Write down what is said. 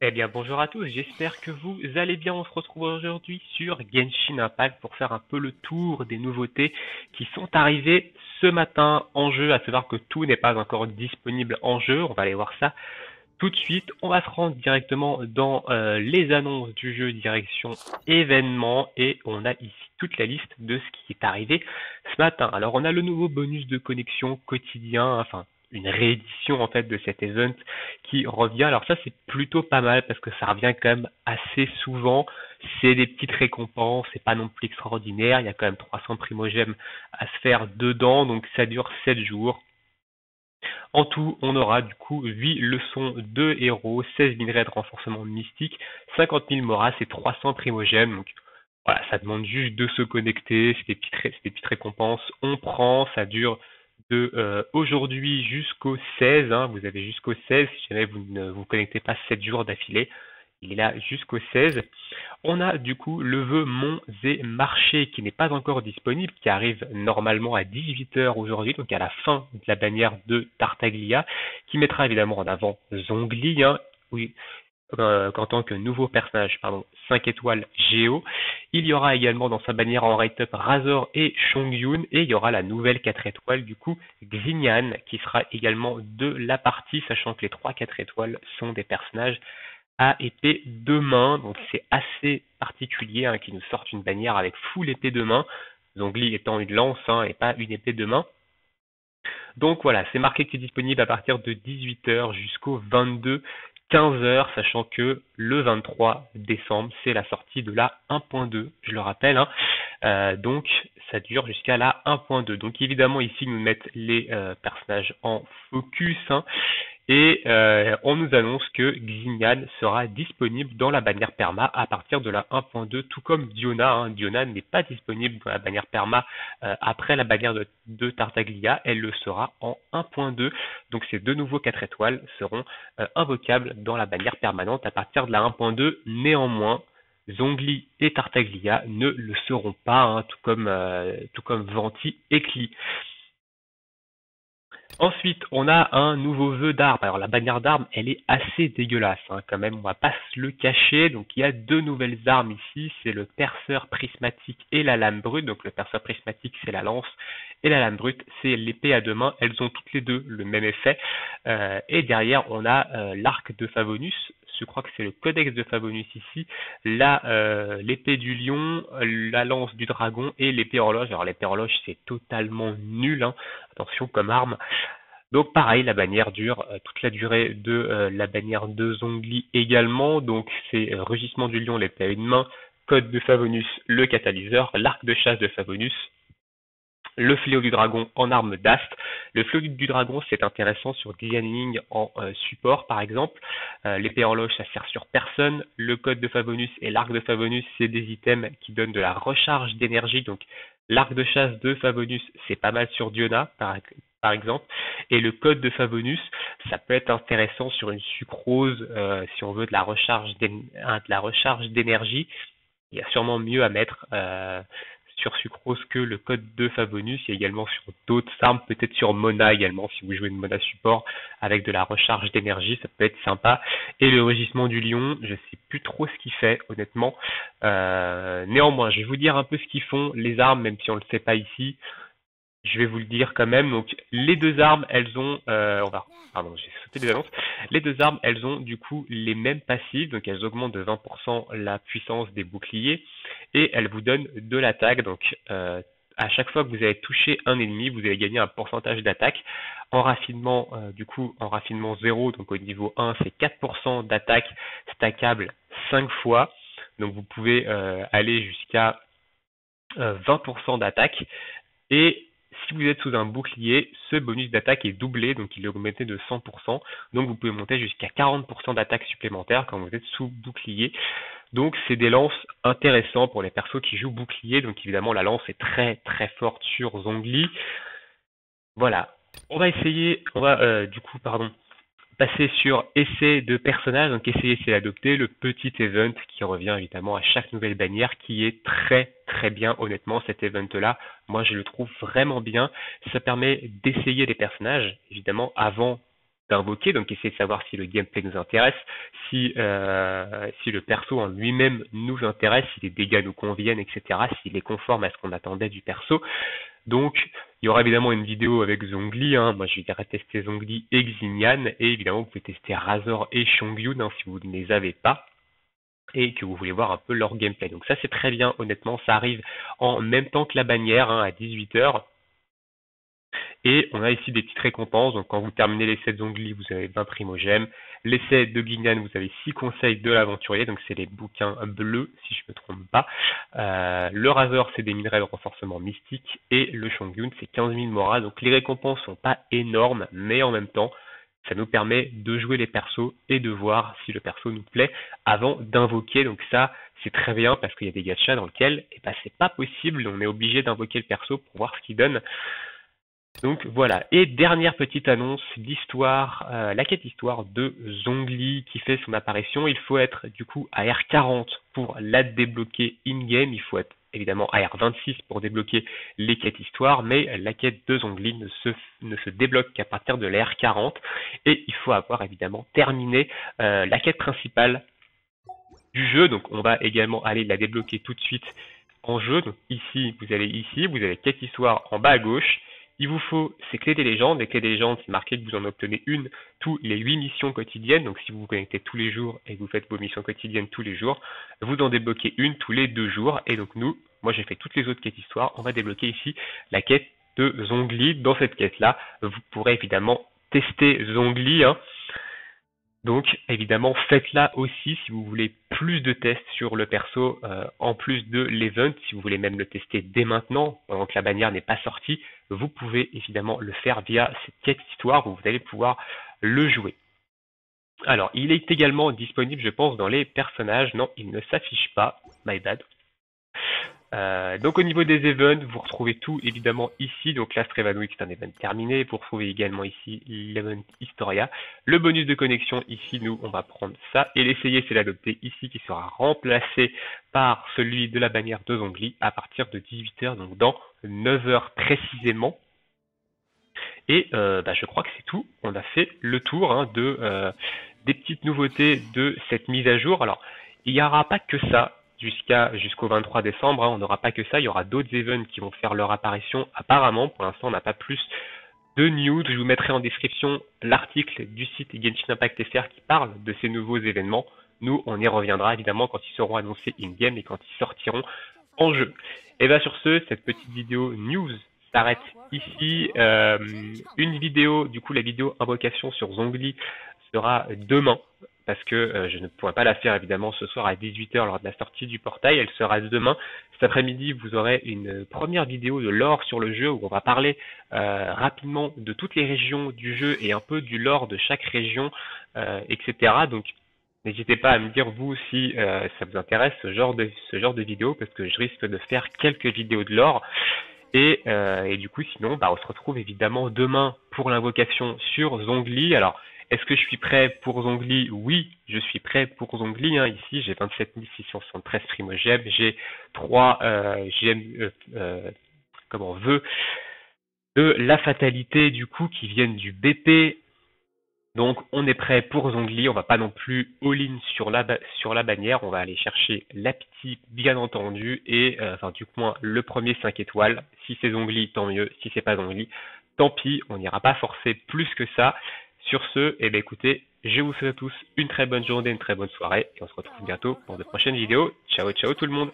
Eh bien, bonjour à tous, j'espère que vous allez bien. On se retrouve aujourd'hui sur Genshin Impact pour faire un peu le tour des nouveautés qui sont arrivées ce matin en jeu, à savoir que tout n'est pas encore disponible en jeu. On va aller voir ça tout de suite. On va se rendre directement dans les annonces du jeu direction événements et on a ici toute la liste de ce qui est arrivé ce matin. Alors, on a le nouveau bonus de connexion quotidien, enfin une réédition en fait de cet event qui revient. Alors ça c'est plutôt pas mal parce que ça revient quand même assez souvent. C'est des petites récompenses, c'est pas non plus extraordinaire. Il y a quand même 300 primogèmes à se faire dedans, donc ça dure 7 jours. En tout, on aura du coup 8 leçons de héros, 16 minerais de renforcement mystique, 50 000 moras et 300 primogèmes. Donc voilà, ça demande juste de se connecter, c'est des petites récompenses. On prend, ça dure de aujourd'hui jusqu'au 16. Hein, vous avez jusqu'au 16 si jamais vous ne vous connectez pas 7 jours d'affilée. Il est là jusqu'au 16. On a du coup le vœu Monts et Marchés qui n'est pas encore disponible, qui arrive normalement à 18 h aujourd'hui, donc à la fin de la bannière de Tartaglia, qui mettra évidemment en avant Zhongli, hein, oui, en tant que nouveau personnage, 5 étoiles Géo. Il y aura également dans sa bannière en rate-up Razor et Chongyun, et il y aura la nouvelle 4 étoiles, du coup, Xinyan, qui sera également de la partie, sachant que les 3-4 étoiles sont des personnages à épée de main, donc c'est assez particulier hein, qu'ils nous sortent une bannière avec full épée de main, Zhongli étant une lance hein, et pas une épée de main. Donc voilà, c'est marqué que c'est disponible à partir de 18 h jusqu'au 22 15 h, sachant que le 23 décembre, c'est la sortie de la 1.2, je le rappelle. Hein. Donc ça dure jusqu'à la 1.2. Donc évidemment ici, ils nous mettent les personnages en focus. Hein. Et on nous annonce que Xignan sera disponible dans la bannière perma à partir de la 1.2, tout comme Diona. Hein. Diona n'est pas disponible dans la bannière perma après la bannière de Tartaglia, elle le sera en 1.2. Donc ces deux nouveaux 4 étoiles seront invocables dans la bannière permanente à partir de la 1.2. Néanmoins, Zhongli et Tartaglia ne le seront pas, hein, tout comme Venti et Kli. Ensuite, on a un nouveau vœu d'arme. Alors la bannière d'armes, elle est assez dégueulasse hein, quand même, on va pas se le cacher. Donc il y a deux nouvelles armes ici, c'est le perceur prismatique et la lame brute. Donc le perceur prismatique, c'est la lance et la lame brute, c'est l'épée à deux mains. Elles ont toutes les deux le même effet. Et derrière, on a l'arc de Favonius. Je crois que c'est le codex de Favonius ici. Là, l'épée du lion, la lance du dragon et l'épée horloge. Alors l'épée horloge, c'est totalement nul. Hein. Attention comme arme. Donc pareil, la bannière dure toute la durée de la bannière de Zhongli également. Donc c'est rugissement du lion, l'épée à une main, code de Favonius, le catalyseur, l'arc de chasse de Favonius, le fléau du dragon en arme d'ast. Le fléau du dragon, c'est intéressant sur Xianling en support, par exemple. L'épée horloge, ça sert sur personne. Le code de Favonius et l'arc de Favonius, c'est des items qui donnent de la recharge d'énergie. Donc, l'arc de chasse de Favonius, c'est pas mal sur Diona, par exemple. Et le code de Favonius, ça peut être intéressant sur une sucrose, si on veut de la recharge d'énergie. Il y a sûrement mieux à mettre sur Sucrose que le code de Favonus. Il y a également sur d'autres armes, peut-être sur Mona également, si vous jouez de Mona support avec de la recharge d'énergie, ça peut être sympa. Et le rugissement du lion, je sais plus trop ce qu'il fait, honnêtement. Néanmoins, je vais vous dire un peu ce qu'ils font, les armes, même si on le sait pas ici. Je vais vous le dire quand même. Donc, les deux armes, elles ont, pardon, j'ai sauté les annonces. Les deux armes, elles ont du coup les mêmes passifs, donc elles augmentent de 20% la puissance des boucliers et elles vous donnent de l'attaque. Donc, à chaque fois que vous avez touché un ennemi, vous allez gagner un pourcentage d'attaque. En raffinement, en raffinement 0, donc au niveau 1, c'est 4% d'attaque stackable 5 fois. Donc, vous pouvez aller jusqu'à 20% d'attaque. Et si vous êtes sous un bouclier, ce bonus d'attaque est doublé, donc il est augmenté de 100%. Donc vous pouvez monter jusqu'à 40% d'attaque supplémentaire quand vous êtes sous bouclier. Donc c'est des lances intéressants pour les persos qui jouent bouclier. Donc évidemment la lance est très très forte sur Zhongli. Voilà. On va passer sur essai de personnage. Donc essayer c'est adopter le petit event qui revient évidemment à chaque nouvelle bannière qui est très très bien honnêtement cet event là. Moi je le trouve vraiment bien. Ça permet d'essayer les personnages évidemment avant d'invoquer, donc essayer de savoir si le gameplay nous intéresse, si le perso en lui-même nous intéresse, si les dégâts nous conviennent, etc., s'il est conforme à ce qu'on attendait du perso. Donc, il y aura évidemment une vidéo avec Zhongli, hein. Moi je dirais tester Zhongli et Xingnan, et évidemment vous pouvez tester Razor et Chongyun, hein, si vous ne les avez pas, et que vous voulez voir un peu leur gameplay. Donc ça c'est très bien, honnêtement, ça arrive en même temps que la bannière, hein, à 18h. Et on a ici des petites récompenses. Donc quand vous terminez l'essai de Zhongli, vous avez 20 primogèmes. L'essai de Xingnan, vous avez 6 conseils de l'aventurier. Donc c'est les bouquins bleus, si je ne me trompe pas. Le Razor, c'est des minerais de renforcement mystique. Et le Chongyun, c'est 15 000 morale. Donc les récompenses sont pas énormes, mais en même temps, ça nous permet de jouer les persos et de voir si le perso nous plaît avant d'invoquer. Donc ça, c'est très bien parce qu'il y a des gachas dans lesquels c'est pas possible. On est obligé d'invoquer le perso pour voir ce qu'il donne. Donc voilà, et dernière petite annonce, l'histoire, la quête histoire de Zhongli qui fait son apparition. Il faut être du coup à R40 pour la débloquer in-game, il faut être évidemment à R26 pour débloquer les quêtes histoire, mais la quête de Zhongli ne se débloque qu'à partir de la R40, et il faut avoir évidemment terminé la quête principale du jeu. Donc on va également aller la débloquer tout de suite en jeu. Donc ici, vous avez quête histoire en bas à gauche. Il vous faut ces clés des légendes. Les clés des légendes, c'est marqué que vous en obtenez une tous les 8 missions quotidiennes. Donc si vous vous connectez tous les jours et que vous faites vos missions quotidiennes tous les jours, vous en débloquez une tous les 2 jours. Et donc moi j'ai fait toutes les autres quêtes histoire. On va débloquer ici la quête de Zhongli. Dans cette quête-là, vous pourrez évidemment tester Zhongli, hein. Donc évidemment faites-la aussi si vous voulez plus de tests sur le perso en plus de l'event. Si vous voulez même le tester dès maintenant, pendant que la bannière n'est pas sortie, vous pouvez évidemment le faire via cette quête histoire où vous allez pouvoir le jouer. Alors il est également disponible, je pense, dans les personnages. Non, il ne s'affiche pas, my bad. Donc au niveau des events, vous retrouvez tout évidemment ici. Donc la Stray Week, c'est un event terminé. Vous retrouvez également ici l'event Historia. Le bonus de connexion ici, nous on va prendre ça. Et l'essayer, c'est l'adopter ici qui sera remplacé par celui de la bannière de Zhongli à partir de 18h, donc dans 9h précisément. Et je crois que c'est tout. On a fait le tour, hein, des petites nouveautés de cette mise à jour. Alors il n'y aura pas que ça. Jusqu'au 23 décembre, hein, on n'aura pas que ça, il y aura d'autres events qui vont faire leur apparition apparemment. Pour l'instant, on n'a pas plus de news. Je vous mettrai en description l'article du site Genshin Impact FR qui parle de ces nouveaux événements. Nous, on y reviendra évidemment quand ils seront annoncés in-game et quand ils sortiront en jeu. Et bien sur ce, cette petite vidéo news s'arrête ici. Une vidéo, du coup la vidéo invocation sur Zhongli sera demain, parce que je ne pourrai pas la faire évidemment ce soir à 18h lors de la sortie du portail. Elle sera demain. Cet après-midi, vous aurez une première vidéo de lore sur le jeu où on va parler rapidement de toutes les régions du jeu et un peu du lore de chaque région, etc. Donc n'hésitez pas à me dire vous si ça vous intéresse ce genre de vidéo, parce que je risque de faire quelques vidéos de lore. Et du coup sinon on se retrouve évidemment demain pour l'invocation sur Zhongli. Alors est-ce que je suis prêt pour Zhongli? Oui, je suis prêt pour Zhongli, hein. Ici, j'ai 27 673 primogèmes, j'ai 3 vœux de la fatalité du coup qui viennent du BP. Donc on est prêt pour Zhongli, on va pas non plus all-in sur la bannière, on va aller chercher la petite bien entendu et du moins le premier 5 étoiles. Si c'est Zhongli, tant mieux, si c'est pas Zhongli, tant pis, on n'ira pas forcer plus que ça. Sur ce, écoutez, je vous souhaite à tous une très bonne journée, une très bonne soirée et on se retrouve bientôt pour de prochaines vidéos. Ciao ciao tout le monde.